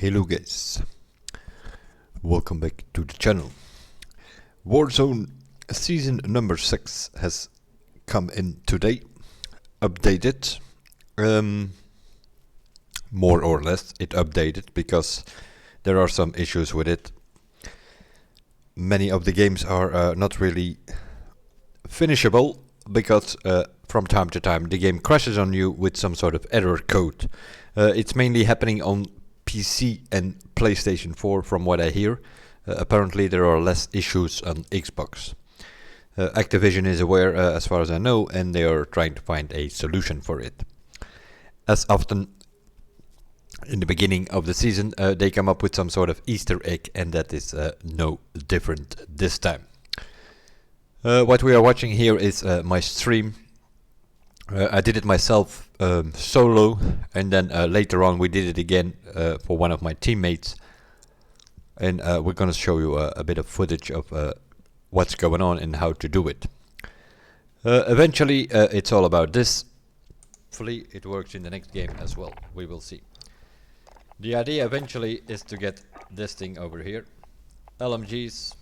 Hello guys, welcome back to the channel. Warzone season number 6 has come in today, updated. More or less it updated because there are some issues with it. Many of the games are not really finishable because from time to time the game crashes on you with some sort of error code. It's mainly happening on PC and PlayStation 4 from what I hear. Apparently there are less issues on Xbox. Activision is aware as far as I know, and they are trying to find a solution for it. As often in the beginning of the season they come up with some sort of Easter egg, and that is no different this time. What we are watching here is my stream. I did it myself solo, and then later on we did it again for one of my teammates, and we're gonna show you a bit of footage of what's going on and how to do it. Eventually it's all about this. Hopefully it works in the next game as well, we will see. The idea eventually is to get this thing over here, LMGs,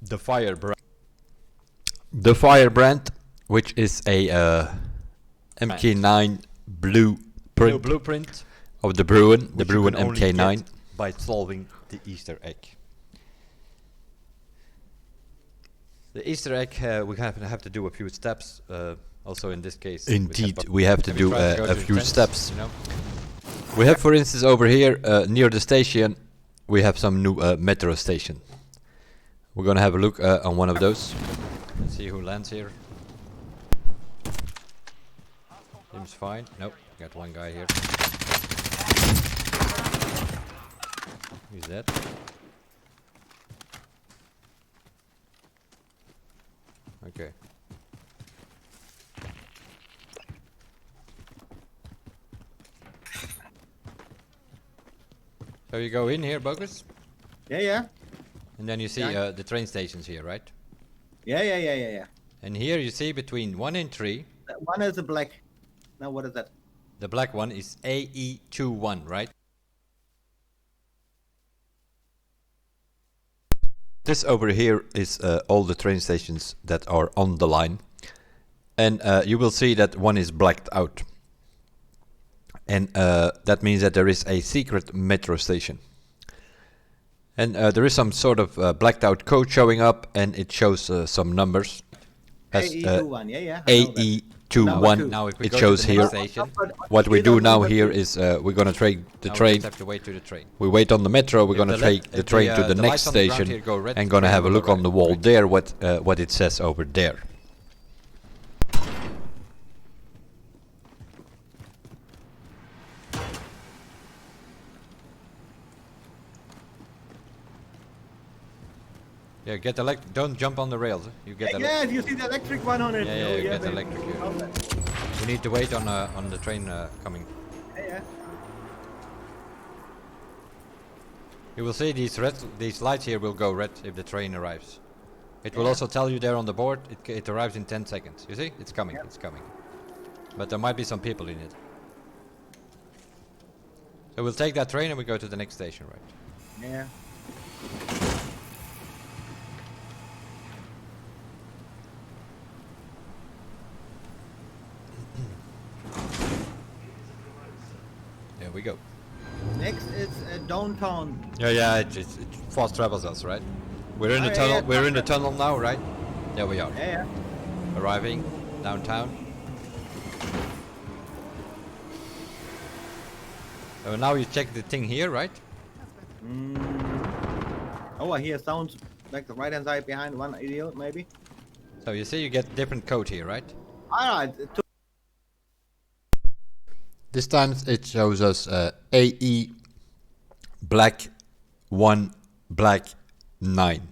the Firebrand, which is a Mk9 blueprint of the Bruen Mk9 by solving the Easter egg. The Easter egg, we have to do a few steps. Also in this case, indeed, we have to do a few steps. You know? We have, for instance, over here near the station, we have some new metro station. We're gonna have a look on one of those. Let's see who lands here. Seems fine. Nope, got one guy here. Who's that? Okay. So you go in here, Bogus? Yeah. And then you see the train stations here, right? Yeah. And here you see between 1 and 3. That one is a black. Now what is that? The black one is AE21, right? This over here is all the train stations that are on the line. And you will see that one is blacked out. And that means that there is a secret metro station. And there is some sort of blacked out code showing up, and it shows some numbers. AE21, yeah. AE21, now it shows here. What we do now here is we're going to take the train. Have to wait to the train. We wait on the metro, we're going to take the train to the next station, and going to have a look on the wall there, what it says over there. Yeah, get don't jump on the rails. You get Yeah, you see the electric one on it. Yeah, get the electric here. We need to wait on the train coming. Yeah. You will see these lights here will go red if the train arrives. It will also tell you there on the board it arrives in 10 seconds. You see? It's coming, it's coming. But there might be some people in it. So we'll take that train and we go to the next station, right? Yeah. There we go. Next is downtown. Yeah, it fast travels us, right? We're in the tunnel. We're in the tunnel now, right? There we are. Yeah. Arriving downtown. So now you check the thing here, right? Oh, I hear sounds like the right hand side behind one idiot, maybe. So you see you get different code here, right? Alright. This time it shows us AE black 1 black 9.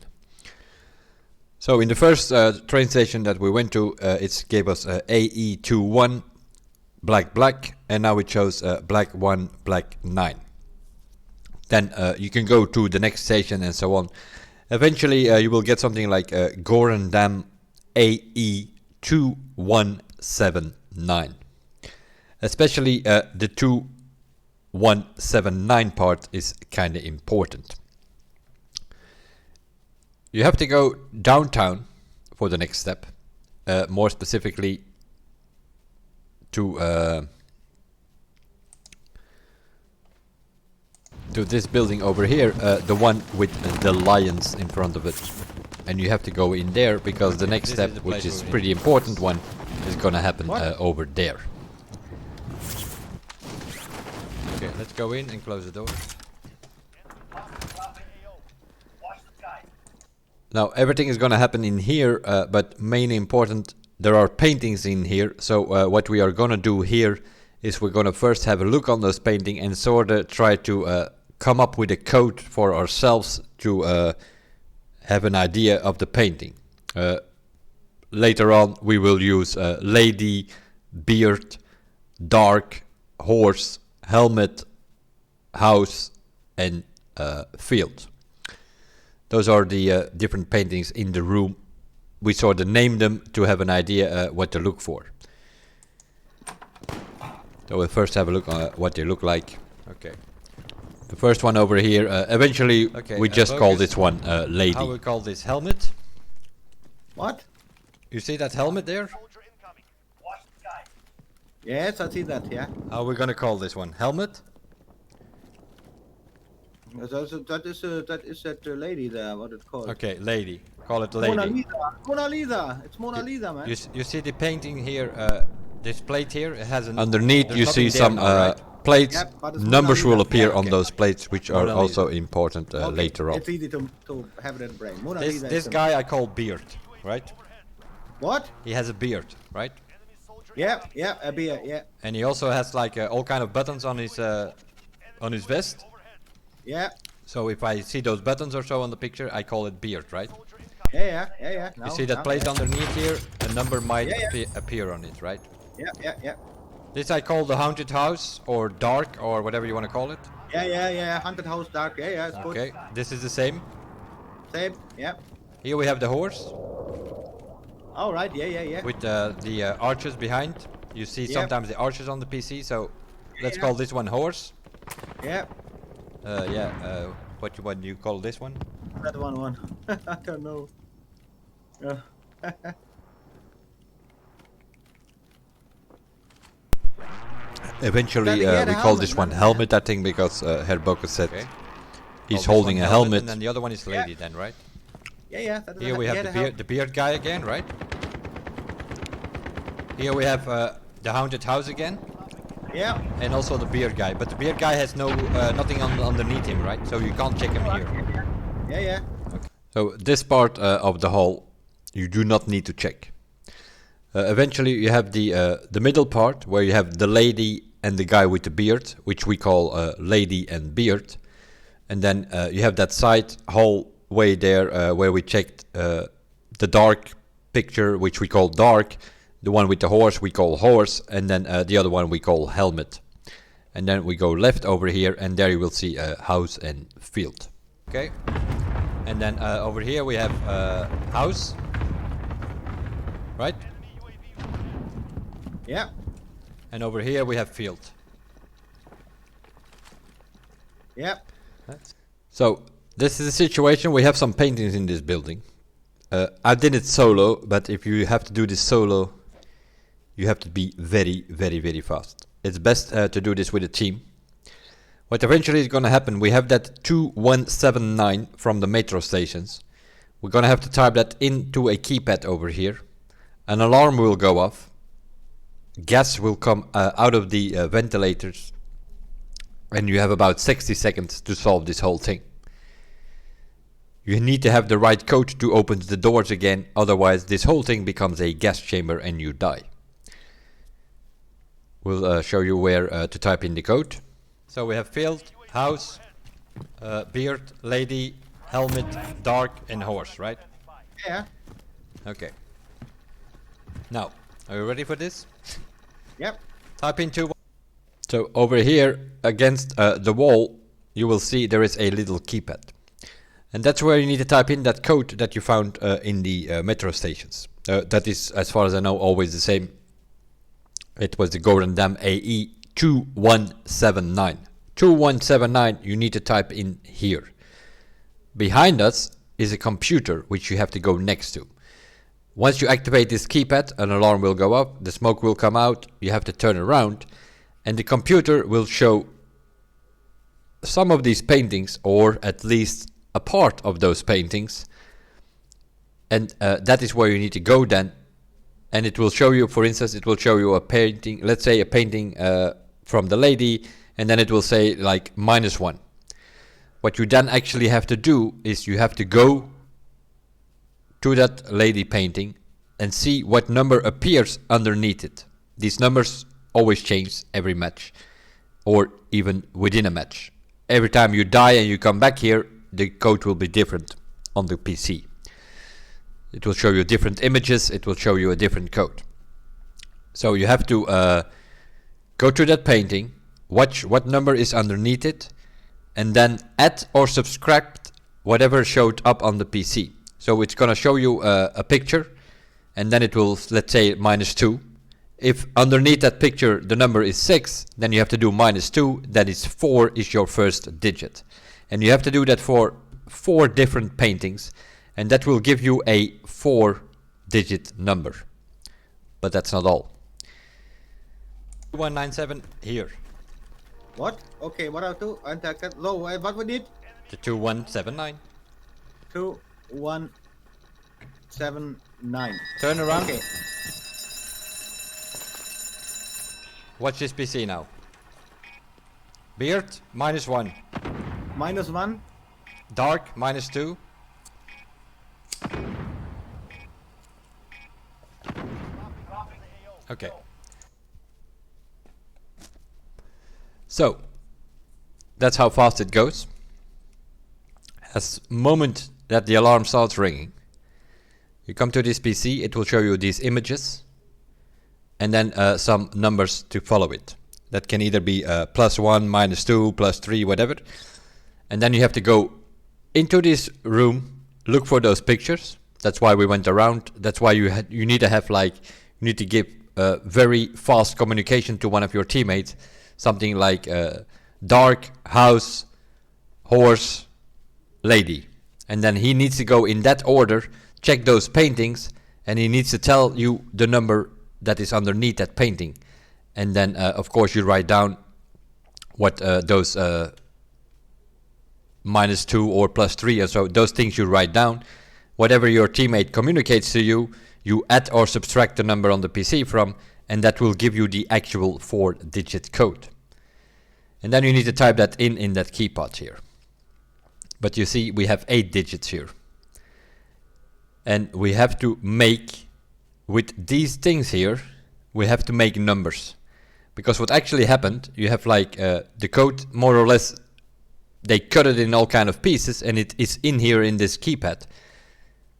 So in the first train station that we went to, it gave us AE21 black, and now it shows black 1 black 9. Then you can go to the next station and so on. Eventually you will get something like Gorendam AE2179. Especially the two 179 part is kind of important. You have to go downtown for the next step, more specifically to this building over here, the one with the lions in front of it. And you have to go in there because the next step, which is pretty important one, is gonna happen over there. Okay, let's go in and close the door. Now everything is gonna happen in here, but mainly important, there are paintings in here. So what we are gonna do here is we're gonna first have a look on those paintings and sort of try to come up with a code for ourselves to have an idea of the painting. Later on we will use lady, beard, dark, horse, helmet, house and field. Those are the different paintings in the room. We sort of name them to have an idea what to look for. So we'll first have a look at what they look like. Okay. The first one over here, eventually we just call this one lady. How we call this helmet? What? You see that helmet there? Yes, I see that. Yeah. How are we gonna call this one? Helmet? That is that lady there. What it's called? Okay, lady. Call it lady. Mona Lisa. Mona Lisa. It's Mona Lisa, man. You see the painting here? This plate here. It has an Underneath there's you nothing see there some now, right? plates. Yep, but it's Numbers Mona will Lisa. appear Yeah, on okay. those plates, which are Mona also Lisa. important Okay, later on. It's easy to have it in brain. Mona Lisa. This is guy I call Beard, right? What? He has a beard, right? Yeah, yeah, a beer, yeah, And he also has like all kind of buttons on his vest. yeah, So if I see those buttons or so on the picture, I call it Beard, right? yeah. You see that place underneath here? A number might appear on it, right? Yeah. This I call the haunted house or dark or whatever you want to call it. Yeah. Haunted house dark. Yeah, it's good. Okay, this is the same. Same. Yeah. Here we have the horse All right. Yeah. with the arches behind. You see Yep. sometimes the arches on the PC, so let's Yeah. call this one horse. Yeah. What do you call this one? That one. I don't know. Yeah. Eventually Yeah, we the call this helmet, one helmet, I think, because Herr Boker said Okay. he's Call this holding one a helmet. and then the other one is lady, then, right? Yeah. That is Here we have the beard guy again, right? Here we have the haunted house again, Yeah. and also the beard guy. But the beard guy has nothing underneath him, right? So you can't check him here. Yeah. So this part of the hall you do not need to check. Eventually you have the middle part where you have the lady and the guy with the beard, which we call lady and beard. And then you have that side hallway there where we checked the dark picture, which we call dark. The one with the horse we call horse, and then the other one we call helmet. And then we go left over here, and there you will see house and field. Okay. And then over here we have house, right? Yeah. And over here we have field. Yeah. So this is the situation. We have some paintings in this building. I did it solo, but if you have to do this solo, you have to be very, very, very fast. It's best to do this with a team. What eventually is going to happen, we have that 2179 from the metro stations. We're going to have to type that into a keypad over here. An alarm will go off. Gas will come out of the ventilators. And you have about 60 seconds to solve this whole thing. You need to have the right code to open the doors again, otherwise this whole thing becomes a gas chamber and you die. We'll show you where to type in the code. So we have field, house, beard, lady, helmet, dark, and horse, right? Yeah. Okay. Now, are you ready for this? Yep. Type into. So over here against the wall you will see there is a little keypad. And that's where you need to type in that code that you found in the metro stations. That is, as far as I know, always the same. It was the Golden Dam AE 2179. 2179 you need to type in here. Behind us is a computer which you have to go next to. Once you activate this keypad, an alarm will go up, the smoke will come out, you have to turn around, and the computer will show some of these paintings, or at least a part of those paintings, and that is where you need to go then, and it will show you, for instance, it will show you a painting, let's say a painting from the lady, and then it will say like -1. What you then actually have to do is you have to go to that lady painting and see what number appears underneath it. These numbers always change every match, or even within a match. Every time you die and you come back here, the code will be different on the PC. It will show you different images, it will show you a different code. So you have to go to that painting, watch what number is underneath it, and then add or subtract whatever showed up on the PC. So it's gonna show you a picture, and then it will, let's say, -2. If underneath that picture the number is 6, then you have to do -2, that is 4 is your first digit. And you have to do that for 4 different paintings, and that will give you a 4-digit number. But that's not all. 2197 here. What? Okay, what are two? Low, what we need? The 2179. 2179. Turn around. Okay. Watch this PC now. Beard, -1. -1. Dark, -2. Okay. So, that's how fast it goes. As moment that the alarm starts ringing, you come to this PC, it will show you these images, and then some numbers to follow it. That can either be +1, -2, +3, whatever. And then you have to go into this room, look for those pictures. That's why we went around. That's why you need to have like, you need to give very fast communication to one of your teammates. Something like dark, house, horse, lady. And then he needs to go in that order, check those paintings, and he needs to tell you the number that is underneath that painting. And then of course you write down what those -2 or +3, and so those things you write down. Whatever your teammate communicates to you, you add or subtract the number on the PC from, and that will give you the actual 4-digit code. And then you need to type that in that keypad here. But you see, we have 8 digits here. And we have to make, with these things here, we have to make numbers. Because what actually happened, you have like the code more or less, they cut it in all kind of pieces, and it is in here in this keypad.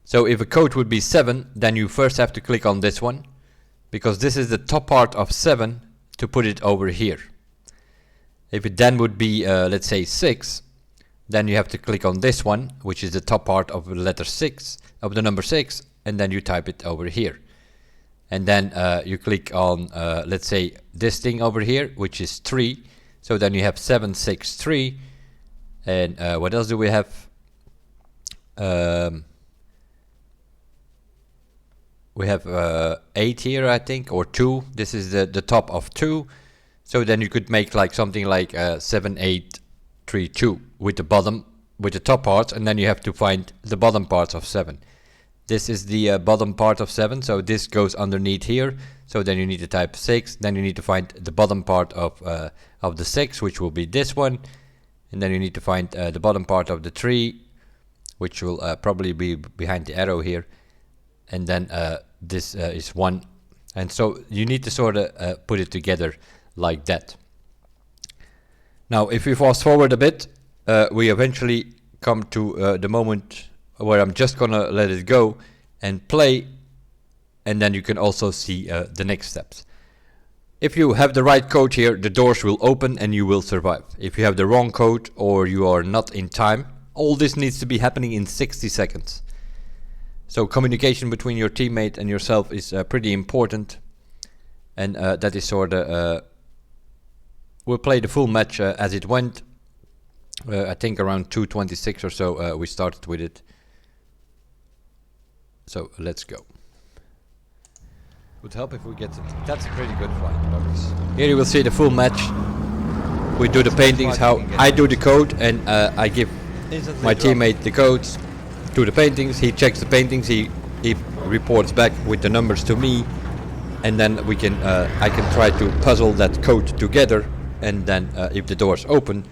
So if a code would be 7, then you first have to click on this one, because this is the top part of 7 to put it over here. If it then would be, let's say 6, then you have to click on this one, which is the top part of the letter 6, of the number 6, and then you type it over here. And then you click on, let's say, this thing over here, which is 3. So then you have 763. And what else do we have? We have 8 here, I think, or 2. This is the top of 2. So then you could make like something like 7832 with the bottom, with the top part, and then you have to find the bottom parts of 7. This is the bottom part of 7, so this goes underneath here. So then you need to type 6. Then you need to find the bottom part of the 6, which will be this one. And then you need to find the bottom part of the 3, which will probably be behind the arrow here. And then this is 1. And so you need to sort of put it together like that. Now, if we fast forward a bit, we eventually come to the moment where I'm just gonna let it go and play, and then you can also see the next steps. If you have the right code here, the doors will open and you will survive. If you have the wrong code or you are not in time, all this needs to be happening in 60 seconds. So communication between your teammate and yourself is pretty important, and that is sort of we'll play the full match as it went. I think around 2:26 or so we started with it. So let's go. Would help if we get it. That's a pretty good flight, Marcus. Here you will see the full match. We do the paintings, how I do the code, and I give my teammate the codes to the paintings. He checks the paintings. He reports back with the numbers to me, and then we can I can try to puzzle that code together. And then if the doors open,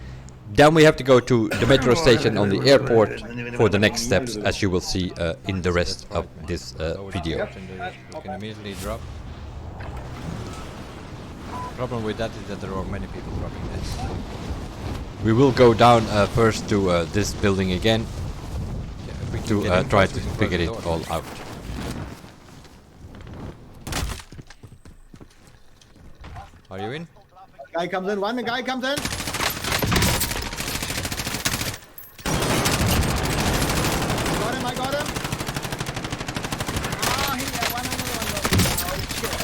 then we have to go to the metro station on the airport for the next steps, as you will see in the rest of this video. We can immediately drop. Problem with that is that there are many people dropping this. We will go down first to this building again to try to figure it all out. Are you in? Guy comes in. One guy comes in. I got him. Ah, he got one another one. Oh shit.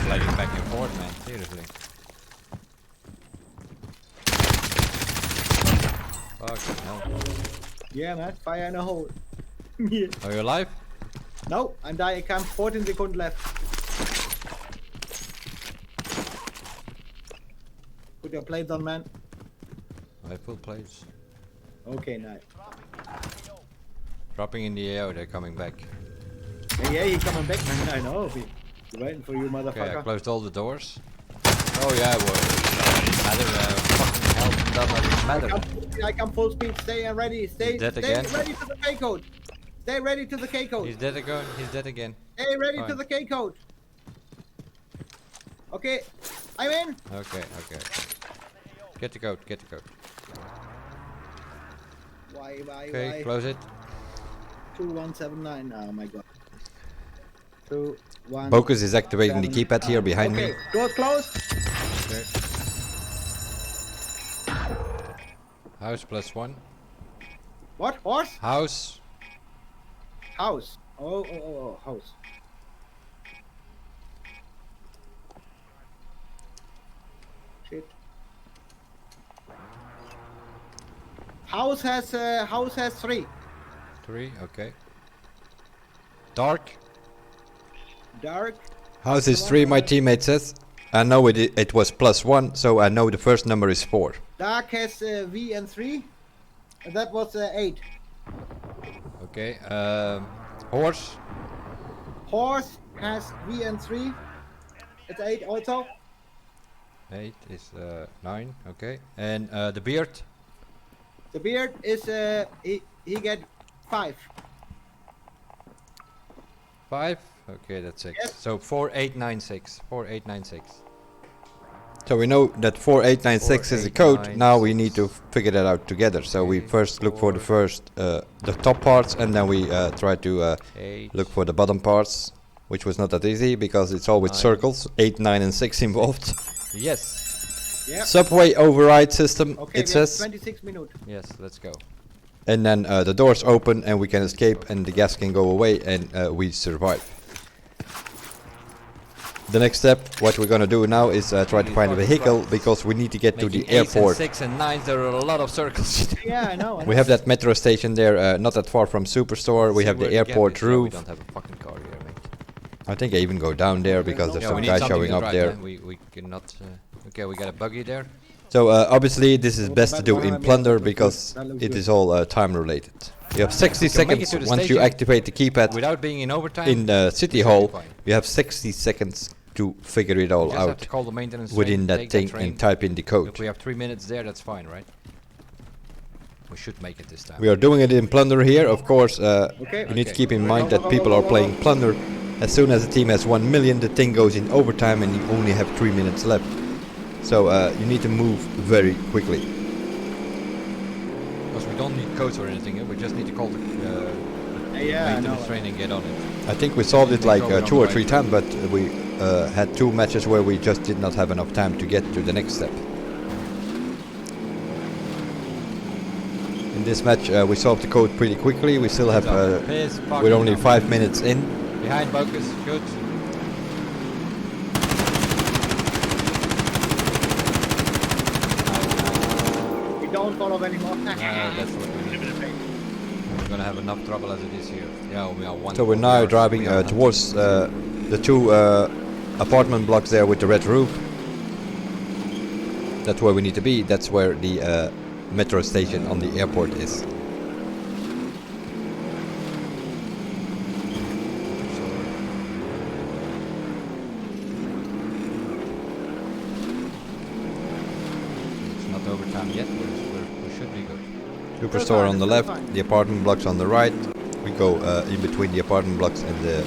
Sliding back and forth, man. Seriously. Fucking hell. Yeah, man. Fire in a hole. Yeah. Are you alive? No, I'm dying. I can't. 14 seconds left. Put your plates on, man. I have full plates. Okay, nice. Dropping in the air, they're coming back. Yeah, he's coming back, man. I know. He's waiting for you, motherfucker. Okay, I closed all the doors. Oh yeah, well, fucking hell, doesn't matter. I come full speed. Stay ready. Stay again? ready to the K code. Stay ready to the K code. He's dead again. He's dead again. Stay ready to Fine. the K code. Okay, I'm in. Okay, okay. Get the code. Get the code. Okay, Why? close it. 2179. Oh my god. 21. Focus is activating the keypad here behind okay. me. Door closed. Okay. House +1. What? Horse? House. House. Oh, house. Shit. House has 3. 3, okay. Dark. Dark. House is 3, my teammate says. I know it was +1, so I know the first number is 4. Dark has V and 3. That was 8. Okay, horse. Horse has V and 3. It's 8 also. 8 is 9, okay. And the beard. The beard is he get 5. 5, okay, that's 6. Yes. So 4896. 4896. So we know that 4896 is the code. Now we need to figure that out together. So we first look for the top parts, and then we try to look for the bottom parts, which was not that easy because it's all with circles. 8, 9, and 6 involved. Yes. Yeah. Subway override system. Okay, it says. 26 minutes. Yes, let's go. And then the doors open, and we can escape, and the gas can go away, and we survive. The next step, what we're gonna do now is try to find a vehicle, because we need to get to the airport. 6 and 9s, there are a lot of circles. Yeah, I know. We have that metro station there, not that far from Superstore. We have the airport roof. We don't have a fucking car here, mate. I think I even go down there because there's Yeah, some we need guy something showing to up drive, there. man. We cannot. Okay, we got a buggy there. So obviously this is best to do in plunder because it is all time related. You have 60 can make it seconds to the once you station activate the keypad Without being in overtime. in the city we should hall. be fine. You have 60 seconds to figure it all Just have out to call the maintenance within train, that take thing train. and type in the If code. we have 3 minutes there, that's fine, right? We should make it this time. We are doing it in plunder here. Of course, you need to keep in mind that people are playing plunder. As soon as the team has 1 million, the thing goes in overtime and you only have 3 minutes left. So you need to move very quickly. Because we don't need codes or anything, we just need to call the Yeah, I know. maintenance train and get on it. I think we solved it They like go on 2 the or way. 3 times, but we had 2 matches where we just did not have enough time to get to the next step. In this match we solved the code pretty quickly. We still have, Piss we're fucking only off. 5 minutes in. Behind Bokus, good. follow anymore. That's what we need. We're gonna have enough trouble as it is here. Yeah, we are one. So we're now driving towards the two apartment blocks there with the red roof. That's where we need to be. That's where the metro station on the airport is. It's not overtime yet. We should be good. Superstore on the left, the apartment blocks on the right. We go in between the apartment blocks and the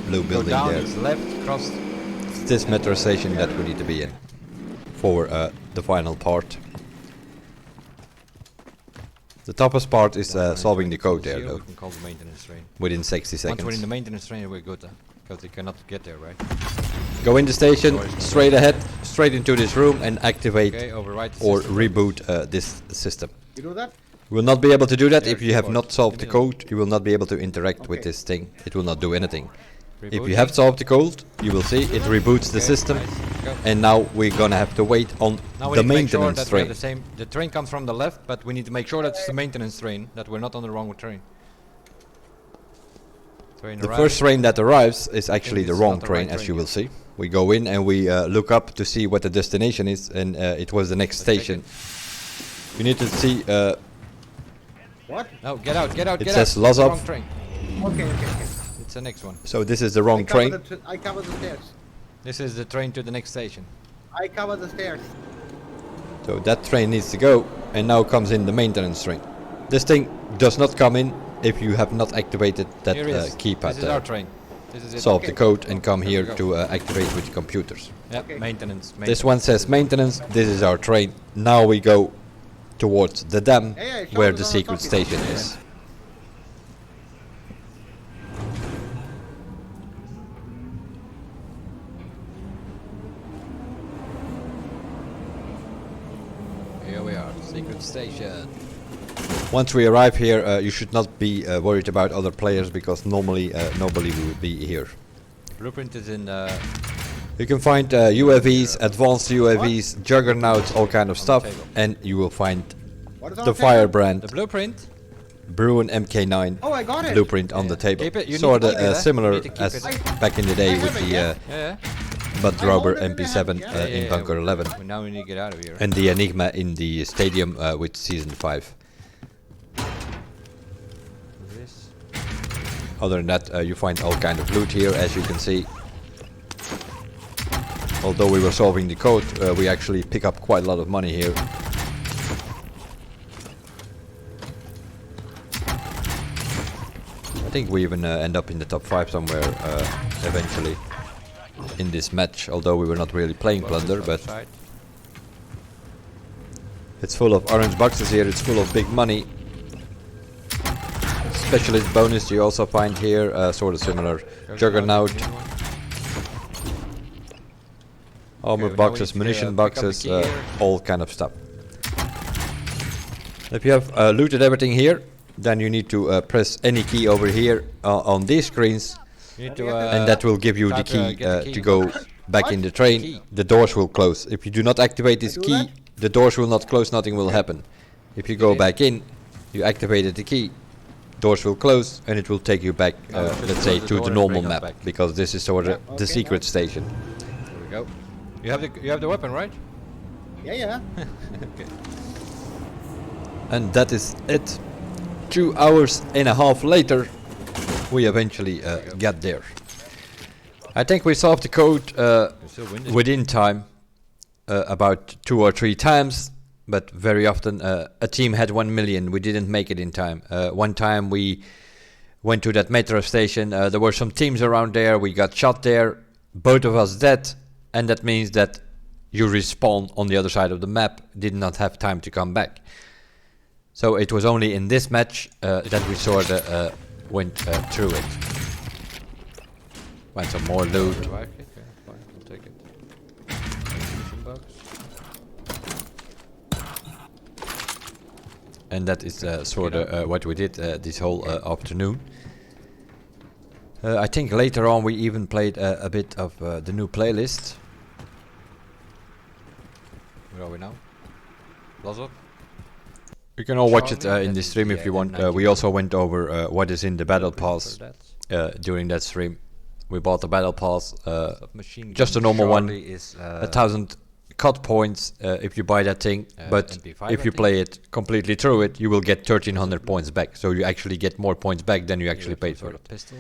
blue Go building down, there. it's left, cross. It's this metro station that we need to be in for the final part. The toughest part is solving the code there, Here though, we can call the maintenance train. within 60 Once we're in seconds. the maintenance train, we're good, because they cannot get there, right? Go in the station, straight ahead, straight into this room and activate Okay, override the or system. reboot this system. You do that? You will not be able to do that There, if you have keyboard. not solved the In the middle. code. You will not be able to interact with Okay. this thing. It will not do anything. If you Rebooting. have solved the code, you will see it reboots the Okay, system. nice, go. And now we're gonna have to wait on Now we the need to make sure maintenance that we have train. the same. The train comes from the left, but we need to make sure that it's the maintenance train, that we're not on the wrong train. Train The arrives. first train that arrives is actually this the is wrong not the train, right as train you will yet. see. We go in and we look up to see what the destination is, and it was the next Let's take station. You need to see. What? No, get out, get out, It get says out. It's the Lozov. wrong train. Okay. It's the next one. So this is the wrong train. I cover the stairs. This is the train to the next station. I cover the stairs. So that train needs to go, and now comes in the maintenance train. This thing does not come in if you have not activated that Here it is. keypad. This is our train. This is it. Solve the Okay. code and come There here we go. to activate with computers. Yeah, Okay. maintenance. This one says maintenance. This is our train. Now we go towards the dam, Yeah, it where shows the us on secret top. station Yeah. is. Here we are, secret station. Once we arrive here, you should not be worried about other players because normally nobody will be here. Blueprint is in. You can find UAVs, advanced UAVs, juggernauts, all kind of stuff, table. and you will find What is on the the table? Firebrand The blueprint. Bruen Mk9 Oh, I got it. blueprint on the table. Keep it, you need Sort to of keep it, eh? similar You need to keep as it. back in the day I with have it, the yeah. Yeah. Bud I Robber hold it in the MP7 hand, yeah. in Bunker 11. Now we need to get out of here. And the Enigma in the stadium with Season 5. This. Other than that, you find all kind of loot here, as you can see. Although we were solving the code, we actually pick up quite a lot of money here. I think we even end up in the top 5 somewhere eventually in this match, although we were not really playing Plunder, but Outside. it's full of orange boxes here, it's full of big money. Specialist bonus you also find here, sort of similar. Juggernaut, armor Okay, now boxes, we need to, munition pick up the boxes, key here. all kind of stuff. If you have looted everything here, then you need to press any key over here on these screens, You need to. and that will give you the type, key get the key to in go box. back in the train. Key. The doors will close. If you do not activate this do key, that? the doors will not close, nothing will happen. If you go Okay. back in, you activated the key, doors will close, and it will take you back, Oh, it should let's close say, the to door the and normal bring us map, back. because this is sort of Yeah, the okay, secret now. station. There we go. You have the weapon, right? Yeah. Okay. And that is it. 2 hours and a half later, we eventually get there. I think we solved the code You're still winning. within time, about 2 or 3 times, but very often a team had 1 million. We didn't make it in time. One time we went to that metro station. There were some teams around there. We got shot there. Both of us dead, and that means that you respawn on the other side of the map. Did not have time to come back. So it was only in this match that we sort of went through it. Find some more loot. Revive kit? Okay, fine, we'll take it. Munition box. And that is sort of what we did this whole afternoon. I think later on we even played a bit of the new playlist. Where are we now? Lozov? You can all watch it Charlie, in that the is stream the, if you want. M90. We also went over what is in the battle Blueprint pass for that. during that stream. We bought the battle pass, Submachine just a gun normal one, Charlie is 1,000 COD points if you buy that thing. But MP5, if I you think. play it completely through it, you will get 1,300 points back. So you actually get more points back than you actually paid for it. Pistol.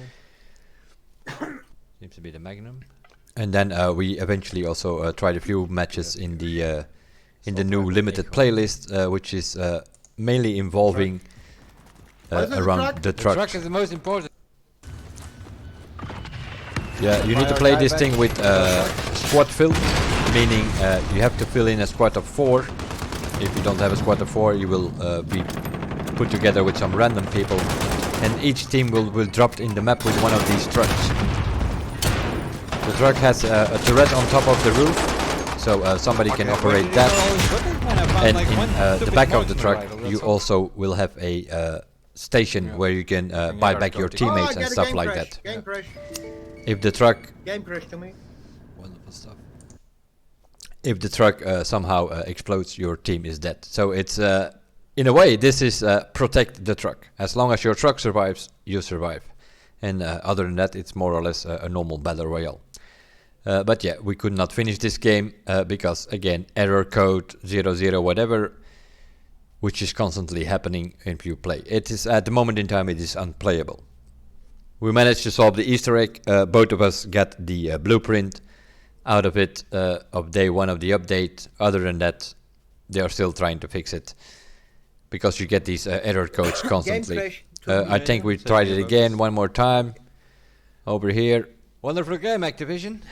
Seems to be the Magnum. And then we eventually also tried a few matches in the new limited playlist, which is mainly involving What is it, the around truck? the The trucks. truck is the most important. Yeah, you need to play this thing with squad fill, meaning you have to fill in a squad of 4. If you don't have a squad of 4, you will be put together with some random people, and each team will drop in the map with one of these trucks. The truck has a turret on top of the roof, so somebody can operate that. And in the back of the truck, you also will have a station where you can buy back your teammates and stuff like that. Game crash. If the truck Game crash to me. Wonderful stuff. if the truck somehow explodes, your team is dead. So it's in a way, this is protect the truck. As long as your truck survives, you survive. And other than that, it's more or less a normal battle royale. But yeah, we could not finish this game because again, error code 00 whatever, which is constantly happening if you play. It is at the moment in time, it is unplayable. We managed to solve the Easter egg. Both of us got the blueprint out of it of day 1 of the update. Other than that, they are still trying to fix it because you get these error codes constantly. I think we tried it again one more time over here. Wonderful game, Activision.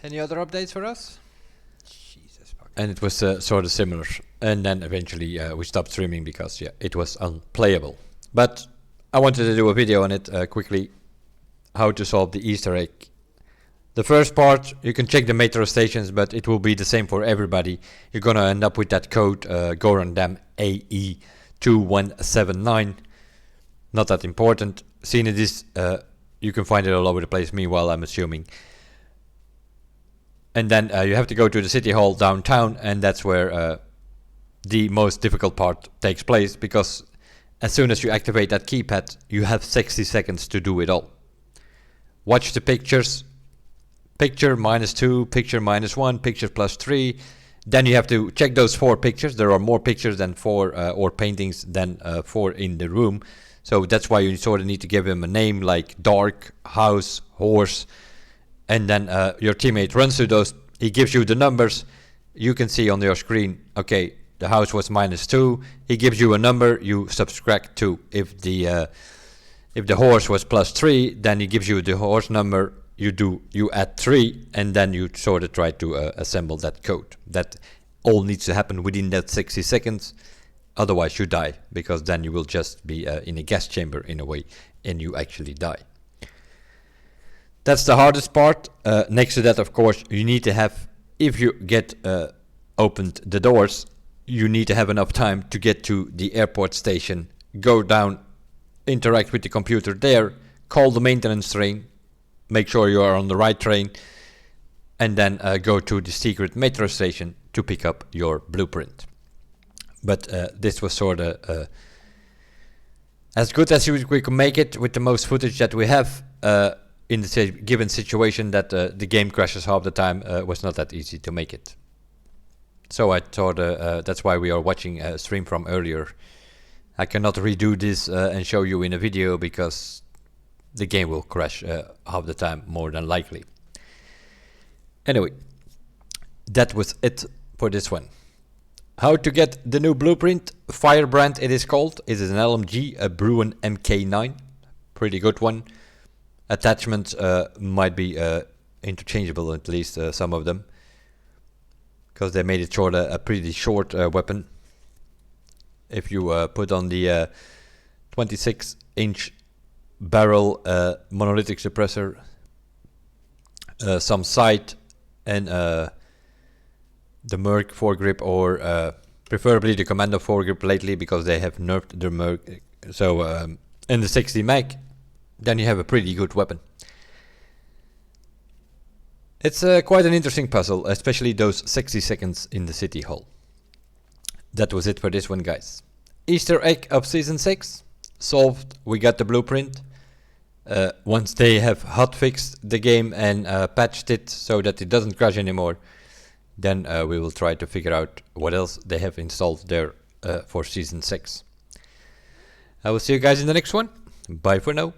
Any other updates for us? Jesus fuck. And it was sort of similar. And then eventually we stopped streaming because yeah, it was unplayable. But I wanted to do a video on it quickly. How to solve the Easter egg. The first part, you can check the metro stations, but it will be the same for everybody. You're gonna end up with that code, Gorandam AE2179. Not that important. Seeing it is, you can find it all over the place, meanwhile, I'm assuming. And then you have to go to the city hall downtown, and that's where the most difficult part takes place, because as soon as you activate that keypad, you have 60 seconds to do it all. Watch the pictures. Picture -2, picture -1, picture +3. Then you have to check those 4 pictures. There are more pictures than 4 or paintings than 4 in the room. So that's why you sort of need to give him a name like dark, house, horse. And then your teammate runs to those. He gives you the numbers. You can see on your screen, okay, the house was -2. He gives you a number. You subtract 2. If the horse was +3, then he gives you the horse number. You add 3, and then you sort of try to assemble that code. That all needs to happen within that 60 seconds. Otherwise, you die, because then you will just be in a gas chamber in a way, and you actually die. That's the hardest part. Next to that, of course, you need to have, if you get opened the doors, you need to have enough time to get to the airport station, go down, interact with the computer there, call the maintenance train, make sure you are on the right train, and then go to the secret metro station to pick up your blueprint. But this was sort of as good as we can make it with the most footage that we have in the given situation that the game crashes half the time. Was not that easy to make it. So I thought that's why we are watching a stream from earlier. I cannot redo this and show you in a video because the game will crash half the time, more than likely. Anyway, that was it for this one. How to get the new blueprint? Firebrand it is called. It is an LMG, a Bruen Mk9. Pretty good one. Attachments might be interchangeable, at least some of them. Because they made it short, a pretty short weapon. If you put on the 26-inch barrel monolithic suppressor, some sight, and the Merc foregrip, or preferably the Commando foregrip lately, because they have nerfed the Merc. So and the 60 mag, then you have a pretty good weapon. It's quite an interesting puzzle, especially those 60 seconds in the city hall. That was it for this one, guys. Easter egg of Season 6 solved. We got the blueprint. Once they have hotfixed the game and patched it so that it doesn't crash anymore, then we will try to figure out what else they have installed there for Season 6. I will see you guys in the next one. Bye for now.